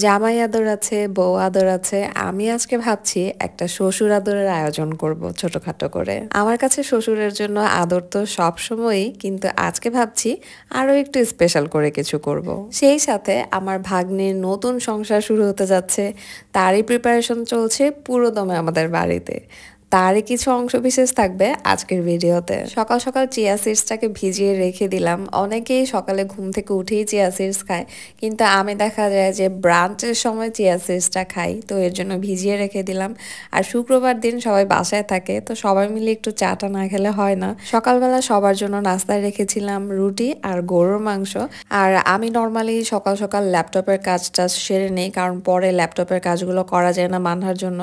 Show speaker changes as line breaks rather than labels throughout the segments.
জামাই আদর আছে, বউ আদর আছে। আমি আজকে ভাবছি একটা শ্বশুর আদরের আয়োজন করব ছোটখাটো করে। আমার কাছে শ্বশুরের জন্য আদর তো সব সময়ই, কিন্তু আজকে ভাবছি আরো একটু স্পেশাল করে কিছু করব। সেই সাথে আমার ভাগ্নির নতুন সংসার শুরু হতে যাচ্ছে, তারই প্রিপারেশন চলছে পুরো দমে আমাদের বাড়িতে। তারই কিছু অংশ বিশেষ থাকবে আজকের ভিডিওতে। সকাল সকাল চিয়া সিডসটাকে ভিজিয়ে রেখে দিলাম। অনেকেই সকালে ঘুম থেকে উঠেই চিয়া সিডস খায়, কিন্তু আমি দেখা যায় যে ব্রাঞ্চের সময় চিয়া সিডসটা খাই, তো এর জন্য ভিজিয়ে রেখে দিলাম। আর শুক্রবার দিন সবাই বাসায় থাকে, তো সবাই মিলে একটু চাটা না খেলে হয় না। সকালবেলা সবার জন্য নাস্তায় রেখেছিলাম রুটি আর গরুর মাংস। আর আমি নর্মালি সকাল সকাল ল্যাপটপের কাজটা সেরে নেই, কারণ পরে ল্যাপটপের কাজগুলো করা যায় না মানহার জন্য।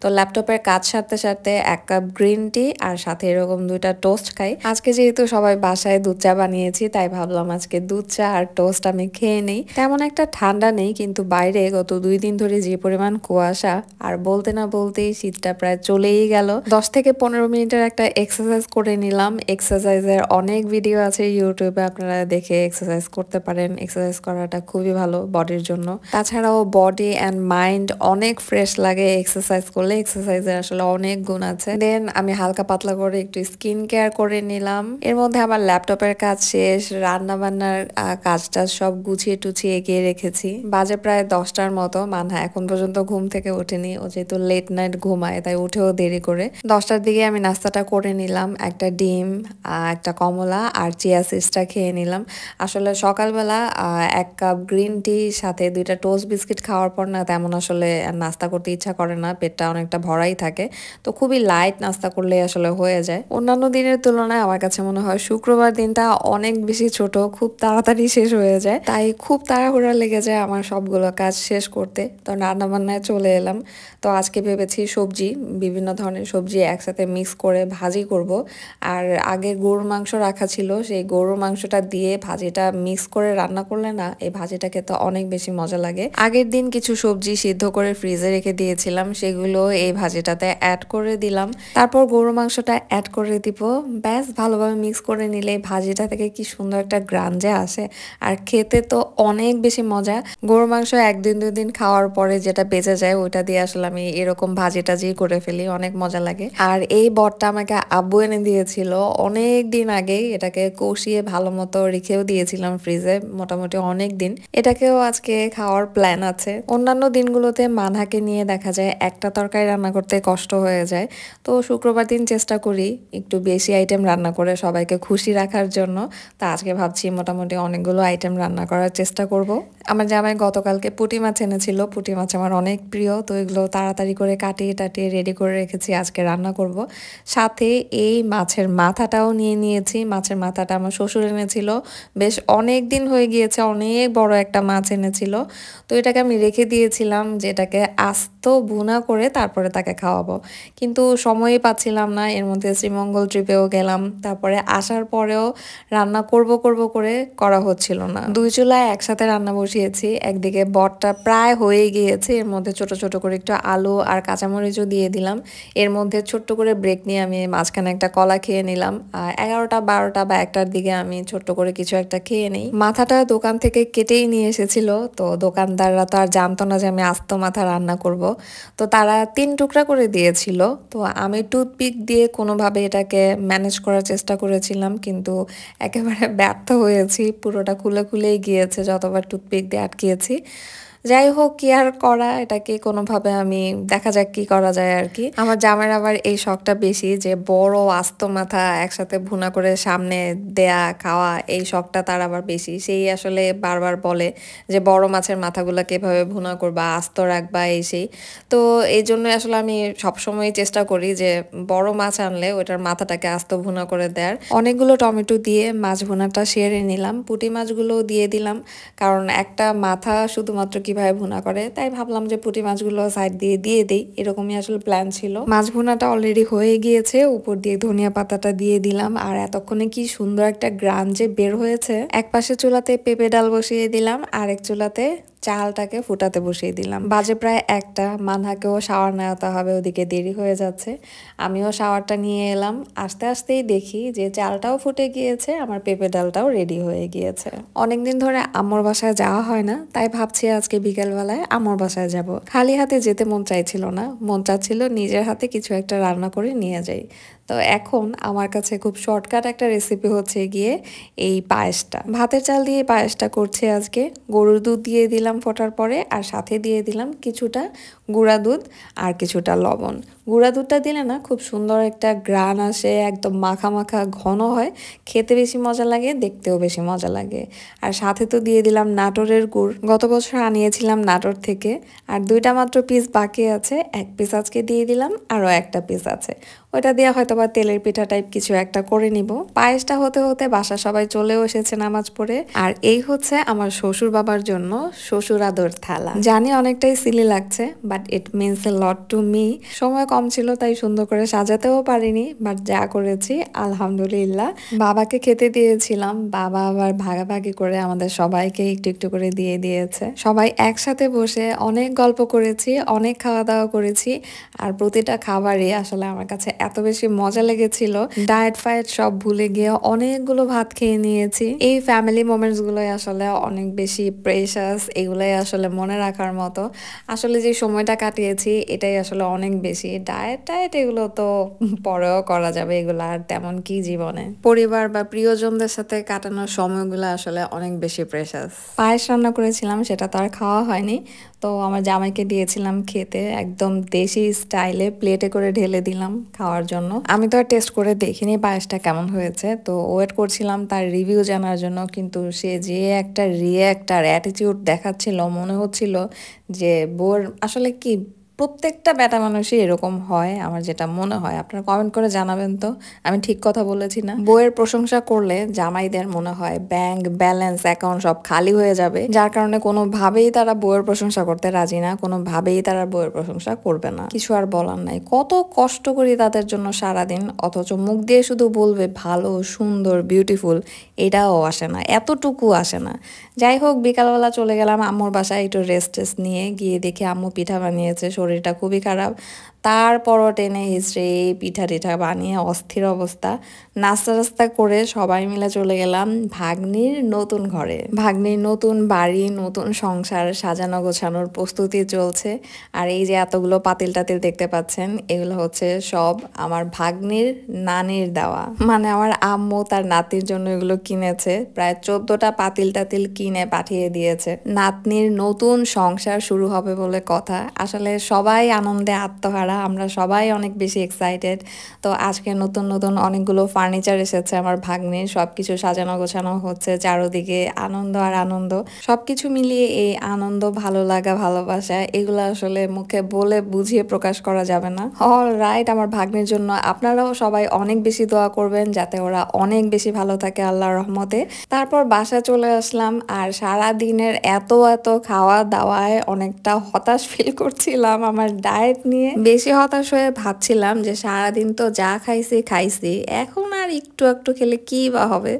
তো ল্যাপটপের কাজ সারতে সারতে 1 কাপ গ্রিন টি আর সাথে এরকম 2টা টোস্ট খাই। আজকে যেহেতু সবাই বাসায় দুধ চা বানিয়েছি, তাই ভাবলাম আজকে দুধ চা আর টোস্ট আমি খেয়ে নেই। তেমন একটা ঠান্ডা নেই, কিন্তু বাইরে গত 2 দিন ধরে যে পরিমাণ কুয়াশা, আর বলতে না বলতেই শীতটা প্রায় চলেই গেল। 10 থেকে 15 মিনিটের একটা এক্সারসাইজ করে নিলাম। এক্সারসাইজের অনেক ভিডিও আছে ইউটিউবে, আপনারা দেখে এক্সারসাইজ করতে পারেন। এক্সারসাইজ করাটা খুবই ভালো বডির জন্য। তাছাড়াও বডি অ্যান্ড মাইন্ড অনেক ফ্রেশ লাগে এক্সারসাইজ করলে। এক্সারসাইজের আসলে অনেক গুণ আছে। দেন আমি হালকা পাতলা করে একটু স্কিন কেয়ার করে নিলাম। এর মধ্যে আমার ল্যাপটপের কাজ শেষ, রান্না বান্নার কাজটা সব গুছিয়ে টুছিয়ে এগিয়ে রেখেছি। বাজে প্রায় 10টার মতো। মানহা এখন পর্যন্ত ঘুম থেকে ওঠেনি, ও যেহেতু লেট নাইট ঘুমায় তাই উঠেও দেরি করে। 10টার দিকে আমি নাস্তাটা করে নিলাম, একটা ডিম, একটা কমলা আর চিয়া সিডসটা খেয়ে নিলাম। আসলে সকালবেলা 1 কাপ গ্রিন টি সাথে 2টা টোস্ট বিস্কিট খাওয়ার পর না তেমন আসলে নাস্তা করতে ইচ্ছা করে না, পেটটা অনেকটা ভরাই থাকে। তো খুবই লাইট নাস্তা করলে আসলে হয়ে যায়। অন্যান্য দিনের তুলনায় আমার কাছে মনে হয় শুক্রবার দিনটা অনেক বেশি ছোট, খুব তাড়াতাড়ি শেষ হয়ে যায়, তাই খুব তাড়াহুড়া লেগে যায় আমার সবগুলো কাজ শেষ করতে। তো রান্না বান্নায় চলে এলাম। তো আজকে ভেবেছি সবজি, বিভিন্ন ধরনের সবজি একসাথে মিক্স করে ভাজি করব। আর আগে গরুর মাংস রাখা ছিল, সেই গরুর মাংসটা দিয়ে ভাজিটা মিক্স করে রান্না করলে না এই ভাজিটা খেতে অনেক বেশি মজা লাগে। আগের দিন কিছু সবজি সিদ্ধ করে ফ্রিজে রেখে দিয়েছিলাম, সেগুলো এই ভাজিটাতে অ্যাড করে দিলাম। তারপর গরুর মাংসটা অ্যাড করে দিব। ব্যাস ভালোভাবে মিক্স করে নিলে ভাজিটা থেকে কি সুন্দর একটা গ্রান যে আসে, আর খেতে তো অনেক বেশি মজা। গরুর মাংস 1 দিন 2 দিন খাওয়ার পরে যেটা বেঁচে যায় ওইটা দিয়ে আসলে আমি এরকম ভাজি টাজি করে ফেলি, অনেক মজা লাগে। আর এই বটটা আমাকে আব্বু এনে দিয়েছিল অনেক দিন আগেই, এটাকে কষিয়ে ভালো মতো রেখেও দিয়েছিলাম ফ্রিজে মোটামুটি অনেক দিন। এটাকেও আজকে খাওয়ার প্ল্যান আছে। অন্যান্য দিনগুলোতে মানহাকে নিয়ে দেখা যায় একটা তরকারি রান্না করতে কষ্ট হয়ে যায়, তো শুক্রবার দিন চেষ্টা করি একটু বেশি আইটেম রান্না করে সবাইকে খুশি রাখার জন্য। তা আজকে ভাবছি মোটামুটি অনেকগুলো আইটেম রান্না করার চেষ্টা করব। আমার জামাই গতকালকে পুঁটি মাছ এনেছিল, পুঁটি মাছ আমার অনেক প্রিয়, তো এগুলো তাড়াতাড়ি করে কাটিয়ে টাটিয়ে রেডি করে রেখেছি, আজকে রান্না করব। সাথে এই মাছের মাথাটাও নিয়ে নিয়েছি। মাছের মাথাটা আমার শ্বশুর এনেছিল, বেশ অনেক দিন হয়ে গিয়েছে, অনেক বড় একটা মাছ এনেছিল। তো এটাকে আমি রেখে দিয়েছিলাম যে এটাকে আস্ত ভুনা করে তারপরে তাকে খাওয়াবো, কিন্তু সময়ই পাচ্ছিলাম না। এর মধ্যে শ্রীমঙ্গল ট্রিপেও গেলাম, তারপরে আসার পরেও রান্না করব করব করে করা হচ্ছিল না। 2 চুলায় একসাথে রান্না বসিয়েছি। একদিকে বটটা প্রায় হয়ে গিয়েছে, এর মধ্যে ছোট ছোট করে একটু আলু আর কাঁচামরিচও দিয়ে দিলাম। এর মধ্যে ছোট্ট করে ব্রেক নিয়ে আমি মাঝখানে একটা কলা খেয়ে নিলাম। 11টা 12টা বা 1টার দিকে আমি ছোট্ট করে কিছু একটা খেয়ে নেই। মাথাটা দোকান থেকে কেটেই নিয়ে এসেছিল, তো দোকানদাররা তো আর জানতো না যে আমি আস্ত মাথা রান্না করব, তো তারা 3 টুকরা করে দিয়েছিল। তো আমি টুথপিক দিয়ে কোনোভাবে এটাকে ম্যানেজ করার চেষ্টা করেছিলাম, কিন্তু একেবারে ব্যর্থ হয়েছি। পুরোটা খুলে খুলেই গিয়েছে যতবার টুথপিক দিয়ে আটকিয়েছি। যাই হোক, কি আর করা, এটাকে কোনোভাবে আমি দেখা যাক কি করা যায় আর কি। আমার জামাইয়ের আবার এই শখটা বেশি, যে বড় আস্ত মাথা একসাথে ভুনা করে সামনে দেয়া খাওয়া, এই শখটা তার আবার বেশি। সেই আসলে বারবার বলে যে বড় মাছের মাথাগুলোকে এভাবে ভুনা করবা, আস্ত রাখবা, এই সেই। তো এই জন্য আসলে আমি সবসময় চেষ্টা করি যে বড় মাছ আনলে ওইটার মাথাটাকে আস্ত ভুনা করে দেওয়ার। অনেকগুলো টমেটো দিয়ে মাছ ভুনাটা সেরে নিলাম, পুঁটি মাছগুলো দিয়ে দিলাম, কারণ একটা মাথা শুধুমাত্র কিভাবে ভুনা করে, তাই ভাবলাম যে পুঁটি মাছগুলো সাইড দিয়ে দিয়ে দিই, এরকমই আসলে প্ল্যান ছিল। মাছ ভুনাটা অলরেডি হয়ে গিয়েছে, উপর দিয়ে ধনিয়া পাতাটা দিয়ে দিলাম, আর এতক্ষণে কি সুন্দর একটা গ্রান যে বের হয়েছে। এক পাশে চুলাতে পেঁপে ডাল বসিয়ে দিলাম, আরেক চুলাতে চালটাকে ফুটাতে বসিয়ে দিলাম। বাজে প্রায় 1টা, মানহাকেও শাওয়ার নেওয়াতে হবে, ওদিকে দেরি হয়ে যাচ্ছে। আমিও শাওয়ারটা নিয়ে এলাম। আস্তে আস্তেই দেখি যে চালটাও ফুটে গিয়েছে, আমার পেঁপে ডালটাও রেডি হয়ে গিয়েছে। অনেকদিন ধরে আম্মুর বাসায় যাওয়া হয় না, তাই ভাবছি আজকে বিকেলবেলায় আম্মুর বাসায় যাব। খালি হাতে যেতে মন চাইছিল না, মন চাচ্ছিল নিজের হাতে কিছু একটা রান্না করে নিয়ে যাই। তো এখন আমার কাছে খুব শর্টকাট একটা রেসিপি হচ্ছে গিয়ে এই পায়েসটা। ভাতের চাল দিয়ে পায়েসটা করছি আজকে। গরুর দুধ দিয়ে দিলাম ফোটার পরে, আর সাথে দিয়ে দিলাম কিছুটা গুঁড়া দুধ আর কিছুটা লবণ। গুঁড়া দুধটা দিলে না খুব সুন্দর একটা গ্রান আসে, একদম মাখা মাখা ঘন হয়, খেতে বেশি মজা লাগে, দেখতেও বেশি মজা লাগে। আর সাথে তো দিয়ে দিলাম নাটোরের গুড়, গত বছর আনিয়েছিলাম নাটোর থেকে। আর 2টা মাত্র পিস বাকি আছে, 1 পিস আজকে দিয়ে দিলাম, আরও 1টা পিস আছে, ওইটা দিয়ে হয়তো বা তেলের পিঠা টাইপ কিছু একটা করে নিব। পায়েসটা হতে হতে বাসা সবাই চলেও এসেছে নামাজ পড়ে। আর এই হচ্ছে আমার শ্বশুর বাবার জন্য শ্বশুর আদর থালা। জানি অনেকটাই সিলি লাগছে, but it means a lot to me. সময় কম ছিল তাই সুন্দর করে সাজাতেও পারিনি, বাট যা করেছি আলহামদুলিল্লাহ। বাবাকে খেতে দিয়েছিলাম, বাবা আবার ভাগাভাগি করে আমাদের সবাইকে একটু একটু করে দিয়ে দিয়েছে। সবাই একসাথে বসে অনেক গল্প করেছি, অনেক খাওয়া দাওয়া করেছি। আর প্রতিটা খাবারই আসলে আমার কাছে এত বেশি মজা লেগেছিল, ডায়েট ফায়েট সব ভুলে গিয়ে অনেকগুলো ভাত খেয়ে নিয়েছি। এই ফ্যামিলি মোমেন্টস গুলোই আসলে অনেক বেশি প্রেশাস, এগুলোই আসলে মনে রাখার মতো। আসলে যে সময়টা কাটিয়েছি এটাই আসলে অনেক বেশি। ডায়েট টায়েট এগুলো তো পরেও করা যাবে, এগুলো আর তেমন কি জীবনে। পরিবার বা প্রিয়জনদের সাথে কাটানোর সময়গুলো আসলে অনেক বেশি প্রেশাস। পায়েস রান্না করেছিলাম, সেটা তো আর খাওয়া হয়নি, তো আমার জামাইকে দিয়েছিলাম খেতে, একদম দেশি স্টাইলে প্লেটে করে ঢেলে দিলাম খাওয়ার জন্য। আমি তো আর টেস্ট করে দেখিনি পায়েসটা কেমন হয়েছে, তো ওয়েট করছিলাম তার রিভিউ জানার জন্য। কিন্তু সে যে একটা রিঅ্যাক্ট আর অ্যাটিটিউড দেখাচ্ছিল, মনে হচ্ছিল যে বোর আসলে কি প্রত্যেকটা বেটা মানুষই এরকম হয়, আমার যেটা মনে হয়। আপনারা কমেন্ট করে জানাবেন তো আমি ঠিক কথা বলেছি না। বইয়ের প্রশংসা করলে জামাইদের মনে হয় ব্যাংক ব্যালেন্স অ্যাকাউন্ট সব খালি হয়ে যাবে, যার কারণে কোনোভাবেই তারা বইয়ের প্রশংসা করতে রাজি না, কোনোভাবেই তারা বইয়ের প্রশংসা করবে না। কিছু আর বলার নাই, কত কষ্ট করি তাদের জন্য সারাদিন, অথচ মুখ দিয়ে শুধু বলবে ভালো, সুন্দর, বিউটিফুল, এটাও আসে না, এতটুকু আসে না। যাই হোক, বিকালবেলা চলে গেলাম আম্মুর বাসায় একটু রেস্ট টেস্ট নিয়ে। গিয়ে দেখি আম্মু পিঠা বানিয়েছে, শরীরটা খুবই খারাপ, তারপরও টেনে হিসড়ে পিঠা টিঠা বানিয়ে অস্থির অবস্থা। নাস্তা টাস্তা করে সবাই মিলে চলে গেলাম ভাগ্নির নতুন ঘরে। ভাগ্নির নতুন বাড়ি, নতুন সংসার সাজানো গোছানোর প্রস্তুতি চলছে। আর এই যে এতগুলো পাতিল টাতিল দেখতে পাচ্ছেন, এগুলো হচ্ছে সব আমার ভাগ্নির নানির দেওয়া, মানে আমার আম্মু তার নাতির জন্য এগুলো কিনেছে। প্রায় 14টা পাতিল টাতিল কিনে পাঠিয়ে দিয়েছে। নাতনির নতুন সংসার শুরু হবে বলে কথা। আসলে সবাই আনন্দে আত্মহারা, আমরা সবাই অনেক বেশি এক্সাইটেড। তো আজকে নতুন নতুন অনেকগুলো ফার্নিচার এসেছে আমার ভাগ্নির, সবকিছু সাজানো গোছানো হচ্ছে, চারোদিকে আনন্দ আর আনন্দ। সবকিছু মিলিয়ে এই আনন্দ, ভালো লাগা, ভালোবাসা, এগুলো আসলে মুখে বলে বুঝিয়ে প্রকাশ করা যাবে না। অল রাইট, আমার ভাগ্নির জন্য আপনারাও সবাই অনেক বেশি দোয়া করবেন যাতে ওরা অনেক বেশি ভালো থাকে আল্লাহর রহমতে। তারপর বাসা চলে আসলাম, আর সারা দিনের এত এত খাওয়া দাওয়ায় অনেকটা হতাশ ফিল করছিলাম আমার ডায়েট নিয়ে। বেশি হতাশ হয়ে ভাবছিলাম যে সারাদিন তো যা খাইছি খাইছি, এখন আর একটু একটু খেলে কি বা হবে।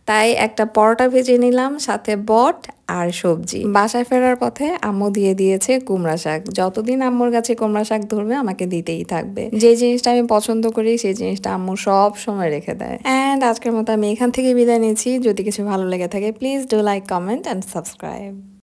তাই একটা পরোটা ভেজে নিলাম, সাথে বট আর সবজি। বাসায় ফেরার পথে আম্মু দিয়ে দিয়েছে কুমড়া শাক। যতদিন আম্মুর কাছে কুমড়া শাক ধরবে আমাকে দিতেই থাকবে। যে জিনিসটা আমি পছন্দ করি সেই জিনিসটা আম্মু সব সময় রেখে দেয়। অ্যান্ড আজকের মতো আমি এখান থেকে বিদায় নিচ্ছি। যদি কিছু ভালো লেগে থাকে please do like, comment and subscribe.